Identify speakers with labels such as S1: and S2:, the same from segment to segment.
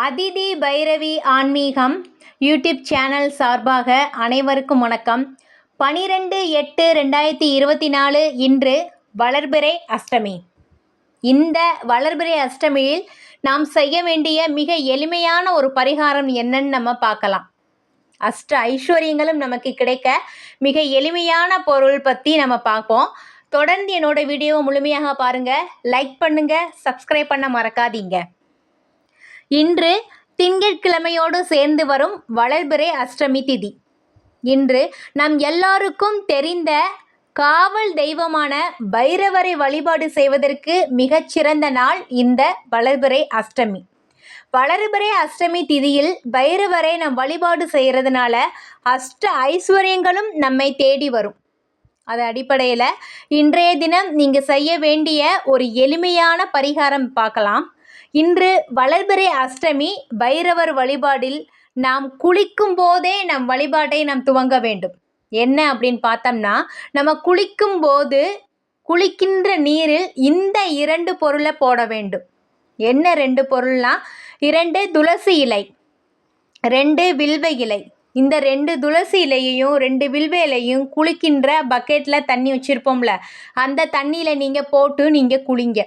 S1: அதிதி பைரவி ஆன்மீகம் YouTube channel சார்பாக அனைவருக்கும் வணக்கம். 12/8/2024 இன்று வளர்பிறை அஷ்டமி. இந்த வளர்பிறை அஷ்டமியில் நாம் செய்ய வேண்டிய மிக எளிமையான ஒரு பரிகாரம் என்னன்னு நம்ம பார்க்கலாம். அஷ்ட ஐஸ்வர்யங்களும் நமக்கு கிடைக்க மிக எளிமையான பொருள் பற்றி நம்ம பார்ப்போம். தொடர்ந்து என்னோட வீடியோவை முழுமையாக பாருங்கள். லைக் பண்ணுங்கள், சப்ஸ்கிரைப் பண்ண மறக்காதீங்க. இன்று திங்கட்கிழமையோடு சேர்ந்து வரும் வளர்பிறை அஷ்டமி திதி. இன்று நம் எல்லாருக்கும் தெரிந்த காவல் தெய்வமான பைரவரை வழிபாடு செய்வதற்கு மிகச்சிறந்த நாள் இந்த வளர்பிறை அஷ்டமி. வளர்பிறை அஷ்டமி திதியில் பைரவரை நம் வழிபாடு செய்கிறதுனால அஷ்ட ஐஸ்வர்யங்களும் நம்மை தேடி வரும். அது அடிப்படையில் இன்றைய தினம் நீங்கள் செய்ய வேண்டிய ஒரு எளிமையான பரிகாரம் பார்க்கலாம். இன்று வளர்பிறை அஷ்டமி பைரவர் வழிபாடில் நாம் குளிக்கும் போதே நம் வழிபாட்டை நாம் துவங்க வேண்டும். என்ன அப்படின்னு பார்த்தோம்னா, நம்ம குளிக்கும் போது குளிக்கின்ற நீரில் இந்த 2 பொருளை போட வேண்டும். என்ன 2 பொருள்னா, 2 துளசி இலை, 2 வில்வ இலை. இந்த 2 துளசி இலையையும் 2 வில்வ இலையும் குளிக்கின்ற பக்கெட்டில் தண்ணி வச்சுருப்போம்ல, அந்த தண்ணியில் நீங்கள் போட்டு நீங்கள் குளிங்க.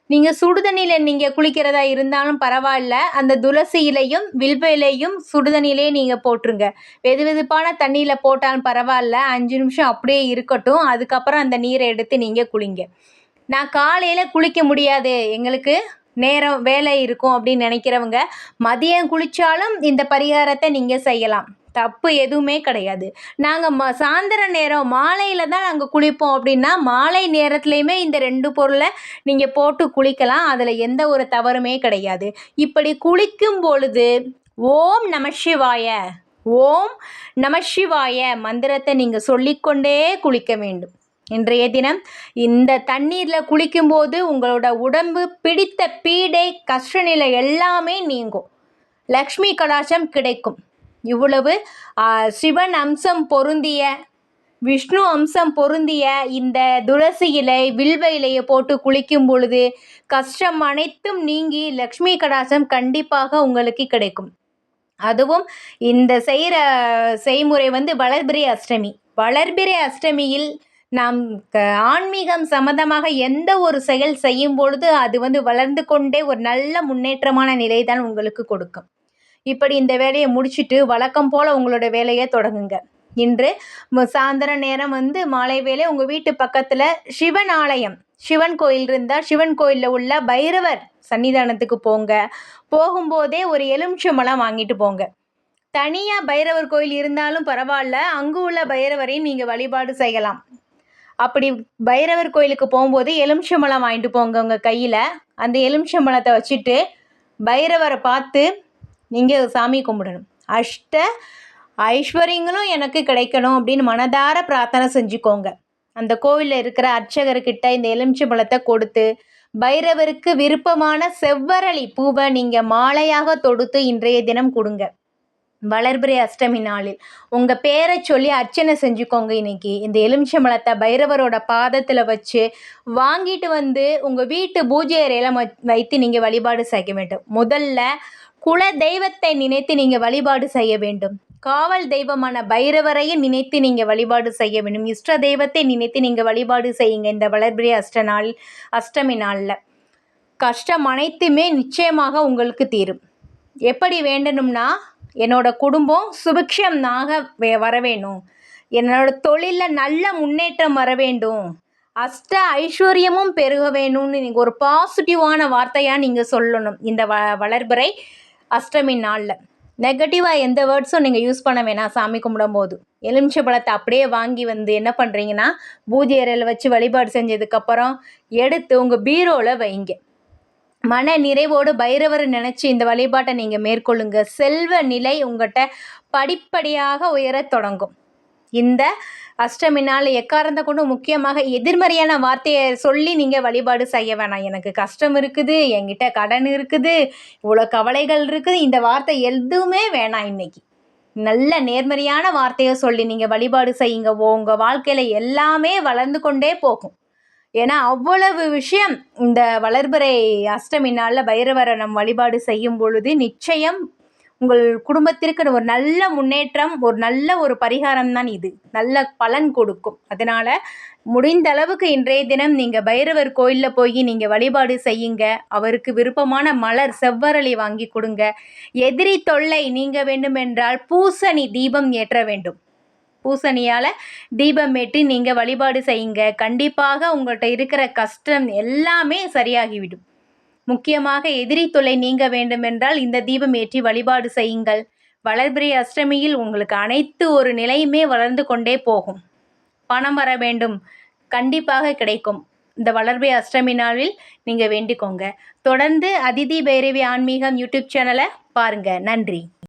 S1: நீங்கள் சுடுதண்ணியில் நீங்கள் குளிக்கிறதா இருந்தாலும் பரவாயில்ல, அந்த துளசி இலையும் வில்வ இலையும் சுடுதண்ணிலே நீங்கள் போட்டுருங்க. வெது வெதுப்பான தண்ணியில் போட்டாலும் பரவாயில்ல, 5 நிமிஷம் அப்படியே இருக்கட்டும். அதுக்கப்புறம் அந்த நீரை எடுத்து நீங்கள் குளிங்க. நான் காலையில் குளிக்க முடியாது, எங்களுக்கு நேரம் வேலை இருக்கும் அப்படின்னு நினைக்கிறவங்க மதியம் குளித்தாலும் இந்த பரிகாரத்தை நீங்கள் செய்யலாம். தப்பு எதுவுமே கிடையாது. நாங்கள் சாயந்தர நேரம் மாலையில் தான் நாங்கள் குளிப்போம் அப்படின்னா மாலை நேரத்துலையுமே இந்த 2 பொருளை நீங்கள் போட்டு குளிக்கலாம். அதில் எந்த ஒரு தவறுமே கிடையாது. இப்படி குளிக்கும் பொழுது ஓம் நம சிவாய, ஓம் நம சிவாய மந்திரத்தை நீங்கள் சொல்லிக்கொண்டே குளிக்க வேண்டும். இன்றைய தினம் இந்த தண்ணீரில் குளிக்கும்போது உங்களோட உடம்பு பிடித்த பீடை கஷ்டநிலை எல்லாமே நீங்கும். லக்ஷ்மி கடாட்சம் கிடைக்கும். இவ்வளவு சிவன் அம்சம் பொருந்திய, விஷ்ணு அம்சம் பொருந்திய இந்த துளசி இலை வில்வ இலையை போட்டு குளிக்கும் பொழுது கஷ்டம் அனைத்தும் நீங்கி லக்ஷ்மி கடாட்சம் கண்டிப்பாக உங்களுக்கு கிடைக்கும். அதுவும் இந்த செய்முறை வளர்பிறை அஷ்டமி. வளர்பிறை அஷ்டமியில் நாம் ஆன்மீகம் சம்மந்தமாக எந்த ஒரு செயல் செய்யும் பொழுது அது வளர்ந்து கொண்டே ஒரு நல்ல முன்னேற்றமான நிலை தான் உங்களுக்கு கொடுக்கும். இப்படி இந்த வேலையை முடிச்சுட்டு வழக்கம் போல் உங்களோட வேலையை தொடங்குங்க. இன்று சாயந்தர நேரம் மாலை வேலை உங்கள் வீட்டு பக்கத்தில் சிவன் ஆலயம், சிவன் கோயில் இருந்தால் சிவன் கோயிலில் உள்ள பைரவர் சன்னிதானத்துக்கு போங்க. போகும்போதே ஒரு எலுமிச்சம்பழம் வாங்கிட்டு போங்க. தனியாக பைரவர் கோயில் இருந்தாலும் பரவாயில்ல, அங்கு உள்ள பைரவரையும் நீங்கள் வழிபாடு செய்யலாம். அப்படி பைரவர் கோயிலுக்கு போகும்போது எலுமிச்சம்பழம் வாங்கிட்டு போங்க உங்கள் கையில். அந்த எலுமிச்சம்பழத்தை வச்சுட்டு பைரவரை பார்த்து நீங்கள் சாமி கும்பிடணும். அஷ்ட ஐஸ்வர்யங்களும் எனக்கு கிடைக்கணும் அப்படின்னு மனதார பிரார்த்தனை செஞ்சுக்கோங்க. அந்த கோவிலில் இருக்கிற அர்ச்சகர்கிட்ட இந்த எலுமிச்சம்பழத்தை கொடுத்து பைரவருக்கு விருப்பமான செவ்வரளி பூவை நீங்கள் மாலையாக தொடுத்து இன்றைய தினம் கொடுங்க. வளர்பிறை அஷ்டமி நாளில் உங்கள் பேரை சொல்லி அர்ச்சனை செஞ்சுக்கோங்க. இன்னைக்கு இந்த எலுமிச்சம்பழத்தை பைரவரோட பாதத்தில் வச்சு வாங்கிட்டு உங்கள் வீட்டு பூஜை அறையில் வைத்து நீங்கள் வழிபாடு செய்ய வேண்டும். முதல்ல குல தெய்வத்தை நினைத்து நீங்கள் வழிபாடு செய்ய வேண்டும். காவல் தெய்வமான பைரவரையும் நினைத்து நீங்கள் வழிபாடு செய்ய வேண்டும். இஷ்ட தெய்வத்தை நினைத்து நீங்கள் வழிபாடு செய்யுங்க. இந்த வளர்பிறை அஷ்டமி நாளில் கஷ்டம் அனைத்துமே நிச்சயமாக உங்களுக்கு தீரும். எப்படி வேண்டணும்னா, என்னோட குடும்பம் சுபிக்ஷமாக வர வேணும், என்னோட தொழிலில் நல்ல முன்னேற்றம் வர வேண்டும், அஷ்ட ஐஸ்வர்யமும் பெருக வேணும்னு நீங்கள் ஒரு பாசிட்டிவான வார்த்தையாக நீங்கள் சொல்லணும். இந்த வளர்பிறை அஷ்டமி நாளில் நெகட்டிவாக எந்த வேர்ட்ஸும் நீங்கள் யூஸ் பண்ண வேணாம். சாமி கும்பிடும் போது எலுமிச்சம்பழத்தை அப்படியே வாங்கி என்ன பண்ணுறீங்கன்னா, பூஜை அறையில் வச்சு வழிபாடு செஞ்சதுக்கப்புறம் எடுத்து உங்கள் பீரோவில் வைங்க. மன நிறைவோடு பைரவர் நினச்சி இந்த வழிபாட்டை நீங்கள் மேற்கொள்ளுங்க. செல்வ நிலை உங்கள்கிட்ட படிப்படியாக உயரத் தொடங்கும். இந்த அஷ்டமி நாள் எக்காரந்த கொண்டு முக்கியமாக எதிர்மறையான வார்த்தையை சொல்லி நீங்கள் வழிபாடு செய்ய வேணாம். எனக்கு கஷ்டம் இருக்குது, என்கிட்ட கடன் இருக்குது, இவ்வளோ கவலைகள் இருக்குது, இந்த வார்த்தை எதுவுமே வேணாம். இன்னைக்கு நல்ல நேர்மறையான வார்த்தையை சொல்லி நீங்கள் வழிபாடு செய்யுங்க. உங்கள் வாழ்க்கையில் எல்லாமே வளர்ந்து கொண்டே போகும். ஏன்னா அவ்வளவு விஷயம் இந்த வளர்பிறை அஷ்டமி நாளில் பைரவரை நம் வழிபாடு செய்யும் பொழுது நிச்சயம் உங்கள் குடும்பத்திற்கு ஒரு நல்ல முன்னேற்றம், ஒரு நல்ல ஒரு பரிகாரம் தான் இது. நல்ல பலன் கொடுக்கும். அதனால் முடிந்த அளவுக்கு இன்றைய தினம் நீங்கள் பைரவர் கோயிலில் போய் நீங்கள் வழிபாடு செய்யுங்க. அவருக்கு விருப்பமான மலர் செவ்வரளி வாங்கி கொடுங்க. எதிரி தொல்லை நீங்க வேண்டுமென்றால் பூசணி தீபம் ஏற்ற வேண்டும். பூசணியால் தீபம் ஏற்றி நீங்கள் வழிபாடு செய்யுங்க. கண்டிப்பாக உங்கள்கிட்ட இருக்கிற கஷ்டம் எல்லாமே சரியாகிவிடும். முக்கியமாக எதிரி தொல்லை நீங்க வேண்டுமென்றால் இந்த தீபம் ஏற்றி வழிபாடு செய்யுங்கள். வளர்பிறை அஷ்டமியில் உங்களுக்கு அனைத்து ஒரு நிலையுமே வளர்ந்து கொண்டே போகும். பணம் வர வேண்டும், கண்டிப்பாக கிடைக்கும். இந்த வளர்பிறை அஷ்டமி நாளில் நீங்கள் வேண்டிக்கோங்க. தொடர்ந்து அதிதி பைரவி ஆன்மீகம் யூடியூப் சேனலை பாருங்கள். நன்றி.